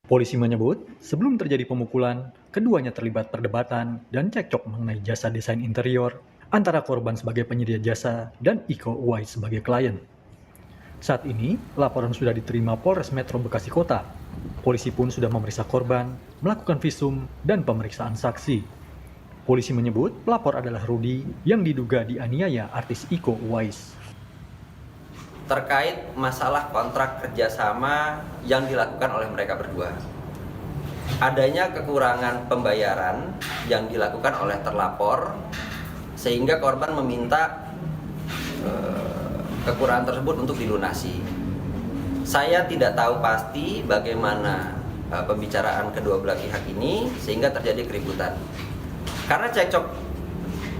Polisi menyebut, sebelum terjadi pemukulan, keduanya terlibat perdebatan dan cekcok mengenai jasa desain interior antara korban sebagai penyedia jasa dan Iko Uwais sebagai klien. Saat ini, laporan sudah diterima Polres Metro Bekasi Kota. Polisi pun sudah memeriksa korban, melakukan visum, dan pemeriksaan saksi. Polisi menyebut pelapor adalah Rudi yang diduga dianiaya artis Iko Uwais. Terkait masalah kontrak kerjasama yang dilakukan oleh mereka berdua. Adanya kekurangan pembayaran yang dilakukan oleh terlapor, sehingga korban meminta kekurangan tersebut untuk dilunasi. Saya tidak tahu pasti bagaimana pembicaraan kedua belah pihak ini sehingga terjadi keributan. Karena cekcok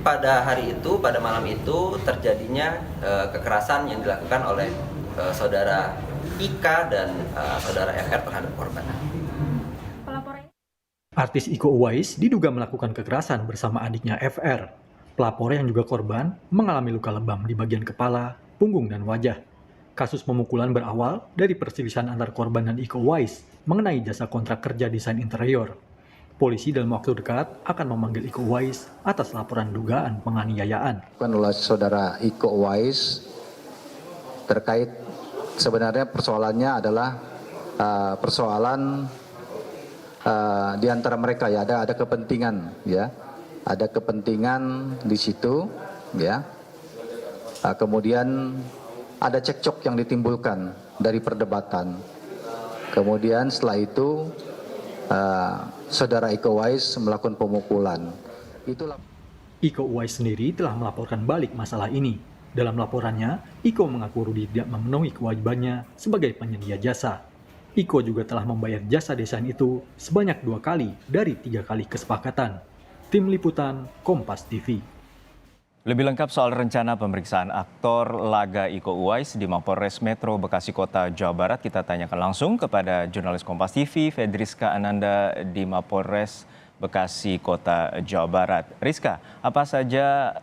pada hari itu, pada malam itu terjadinya kekerasan yang dilakukan oleh saudara Ika dan saudara FR terhadap korban. Artis Iko Uwais diduga melakukan kekerasan bersama adiknya FR. Pelapor yang juga korban mengalami luka lebam di bagian kepala, punggung, dan wajah. Kasus pemukulan berawal dari perselisihan antar korban dan Iko Uwais mengenai jasa kontrak kerja desain interior. Polisi dalam waktu dekat akan memanggil Iko Uwais atas laporan dugaan penganiayaan. Oleh saudara Iko Uwais terkait sebenarnya persoalannya adalah persoalan di antara mereka ya, ada kepentingan ya, ada kepentingan di situ ya. Kemudian ada cekcok yang ditimbulkan dari perdebatan. Kemudian setelah itu saudara Iko Uwais melakukan pemukulan. Iko Uwais sendiri telah melaporkan balik masalah ini. Dalam laporannya, Iko mengaku Rudi tidak memenuhi kewajibannya sebagai penyedia jasa. Iko juga telah membayar jasa desain itu sebanyak 2 kali dari 3 kali kesepakatan. Tim Liputan, Kompas TV. Lebih lengkap soal rencana pemeriksaan aktor laga Iko Uwais di Mapolres Metro Bekasi Kota, Jawa Barat, kita tanyakan langsung kepada jurnalis Kompas TV, Fedriska Ananda di Mapolres Bekasi Kota, Jawa Barat. Rizka, apa saja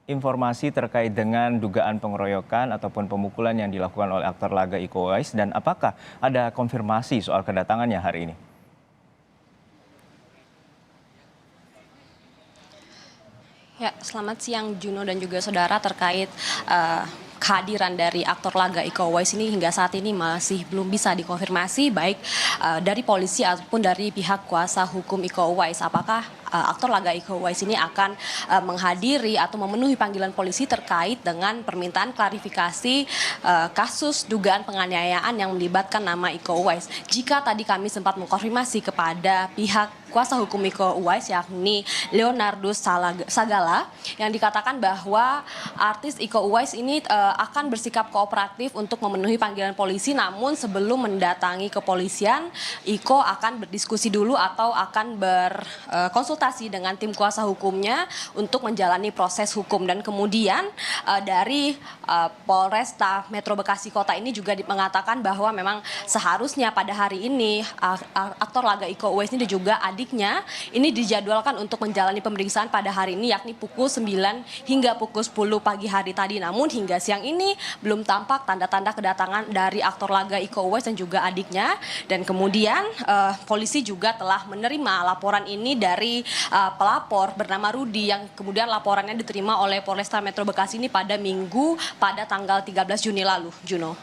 informasi terkait dengan dugaan pengeroyokan ataupun pemukulan yang dilakukan oleh aktor laga Iko Uwais, dan apakah ada konfirmasi soal kedatangannya hari ini? Ya, selamat siang Juno dan juga saudara. Terkait kehadiran dari aktor laga Iko Uwais ini hingga saat ini masih belum bisa dikonfirmasi baik dari polisi ataupun dari pihak kuasa hukum Iko Uwais. Apakah aktor laga Iko Uwais ini akan menghadiri atau memenuhi panggilan polisi terkait dengan permintaan klarifikasi kasus dugaan penganiayaan yang melibatkan nama Iko Uwais. Jika tadi kami sempat mengkonfirmasi kepada pihak kuasa hukum Iko Uwais yakni Leonardus Sagala yang dikatakan bahwa artis Iko Uwais ini akan bersikap kooperatif untuk memenuhi panggilan polisi, namun sebelum mendatangi kepolisian Iko akan berdiskusi dulu atau akan berkonsultasi dengan tim kuasa hukumnya untuk menjalani proses hukum. Dan kemudian dari Polresta Metro Bekasi Kota ini juga mengatakan bahwa memang seharusnya pada hari ini aktor laga Iko Uwais ini juga adiknya ini dijadwalkan untuk menjalani pemeriksaan pada hari ini yakni pukul 9 hingga pukul 10 pagi hari tadi. Namun hingga siang ini belum tampak tanda-tanda kedatangan dari aktor laga Iko Uwais dan juga adiknya. Dan kemudian polisi juga telah menerima laporan ini dari pelapor bernama Rudi yang kemudian laporannya diterima oleh Polresta Metro Bekasi ini pada Minggu pada tanggal 13 Juni lalu. Juno.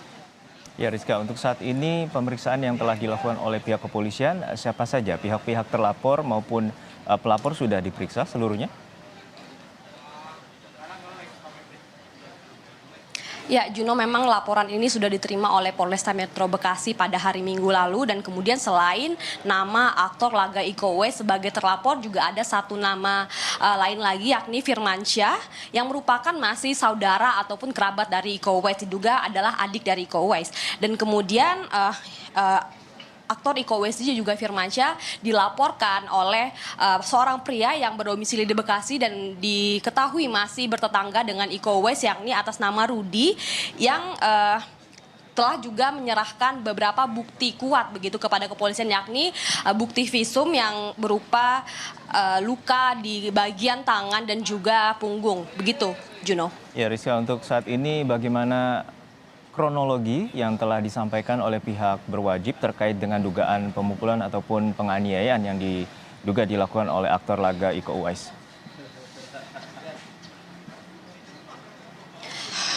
Ya Rizka, untuk saat ini pemeriksaan yang telah dilakukan oleh pihak kepolisian, siapa saja pihak-pihak terlapor maupun pelapor sudah diperiksa seluruhnya? Ya, Juno, memang laporan ini sudah diterima oleh Polresta Metro Bekasi pada hari Minggu lalu, dan kemudian selain nama aktor laga Iko Uwais sebagai terlapor juga ada satu nama lain lagi yakni Firmansyah yang merupakan masih saudara ataupun kerabat dari Iko Uwais, diduga adalah adik dari Iko Uwais. Dan kemudian aktor Iko Uwais juga Firmansyah dilaporkan oleh seorang pria yang berdomisili di Bekasi dan diketahui masih bertetangga dengan Iko Uwais yakni atas nama Rudi yang telah juga menyerahkan beberapa bukti kuat begitu kepada kepolisian yakni bukti visum yang berupa luka di bagian tangan dan juga punggung. Begitu, Juno. Ya Rizka, untuk saat ini bagaimana kronologi yang telah disampaikan oleh pihak berwajib terkait dengan dugaan pemukulan ataupun penganiayaan yang diduga dilakukan oleh aktor laga Iko Uwais?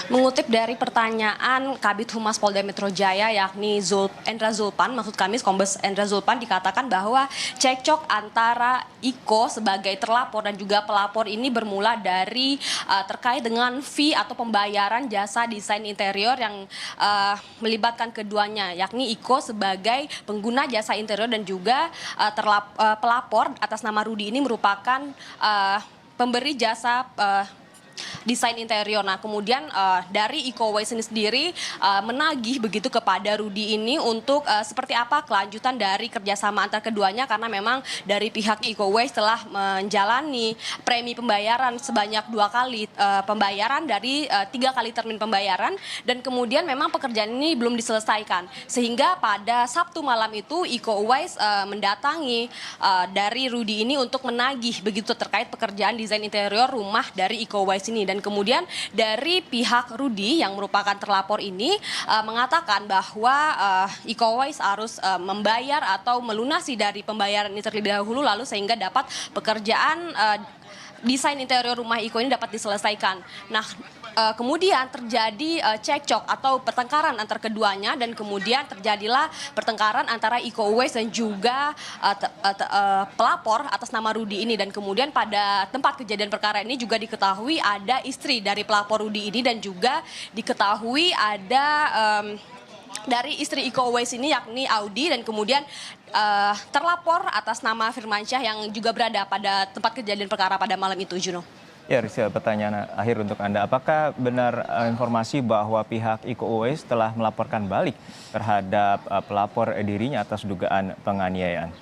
Mengutip dari pertanyaan Kabid Humas Polda Metro Jaya yakni Endra Zulpan, maksud kami Kombes Endra Zulpan, dikatakan bahwa cekcok antara Iko sebagai terlapor dan juga pelapor ini bermula dari terkait dengan fee atau pembayaran jasa desain interior yang melibatkan keduanya, yakni Iko sebagai pengguna jasa interior dan juga pelapor atas nama Rudi ini merupakan pemberi jasa desain interior. Nah, kemudian dari Iko Uwais ini sendiri menagih begitu kepada Rudi ini untuk seperti apa kelanjutan dari kerjasama antar keduanya, karena memang dari pihak Iko Uwais telah menjalani premi pembayaran sebanyak 2 kali pembayaran dari 3 kali termin pembayaran, dan kemudian memang pekerjaan ini belum diselesaikan. Sehingga pada Sabtu malam itu Iko Uwais mendatangi dari Rudi ini untuk menagih begitu terkait pekerjaan desain interior rumah dari Iko Uwais ini. Dan kemudian dari pihak Rudi yang merupakan terlapor ini mengatakan bahwa Iko Uwais harus membayar atau melunasi dari pembayaran ini terlebih dahulu, lalu sehingga dapat pekerjaan desain interior rumah Iko ini dapat diselesaikan. Nah, kemudian terjadi cekcok atau pertengkaran antar keduanya, dan kemudian terjadilah pertengkaran antara Iko Uwais dan juga pelapor atas nama Rudi ini. Dan kemudian pada tempat kejadian perkara ini juga diketahui ada istri dari pelapor Rudi ini, dan juga diketahui ada dari istri Iko Uwais ini yakni Audi, dan kemudian terlapor atas nama Firmansyah yang juga berada pada tempat kejadian perkara pada malam itu, Juno. Ya, Rizka, pertanyaan akhir untuk Anda. Apakah benar informasi bahwa pihak Iko Uwais telah melaporkan balik terhadap pelapor dirinya atas dugaan penganiayaan?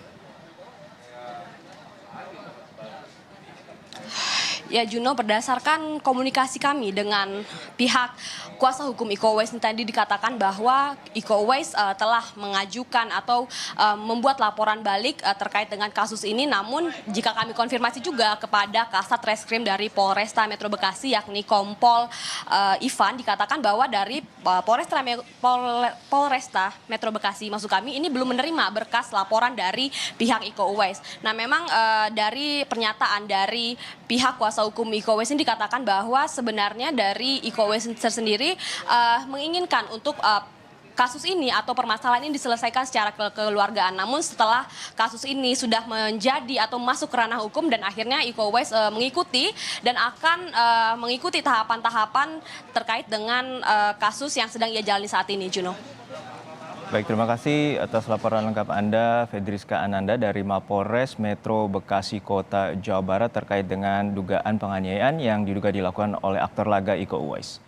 Ya, Juno, berdasarkan komunikasi kami dengan pihak kuasa hukum Iko Uwais tadi dikatakan bahwa Iko Uwais telah mengajukan atau membuat laporan balik terkait dengan kasus ini. Namun jika kami konfirmasi juga kepada Kasat Reskrim dari Polresta Metro Bekasi yakni Kompol Ivan, dikatakan bahwa dari Polresta Metro Bekasi maksud kami ini belum menerima berkas laporan dari pihak Iko Uwais. Nah, memang dari pernyataan dari pihak kuasa hukum Iko Uwais ini dikatakan bahwa sebenarnya dari Iko Uwais tersendiri menginginkan untuk kasus ini atau permasalahan ini diselesaikan secara kekeluargaan. Namun setelah kasus ini sudah menjadi atau masuk ke ranah hukum, dan akhirnya Iko Uwais mengikuti dan akan mengikuti tahapan-tahapan terkait dengan kasus yang sedang ia jalani saat ini, Juno. Baik, terima kasih atas laporan lengkap Anda, Fedriska Ananda dari Mapolres Metro Bekasi Kota, Jawa Barat terkait dengan dugaan penganiayaan yang diduga dilakukan oleh aktor laga Iko Uwais.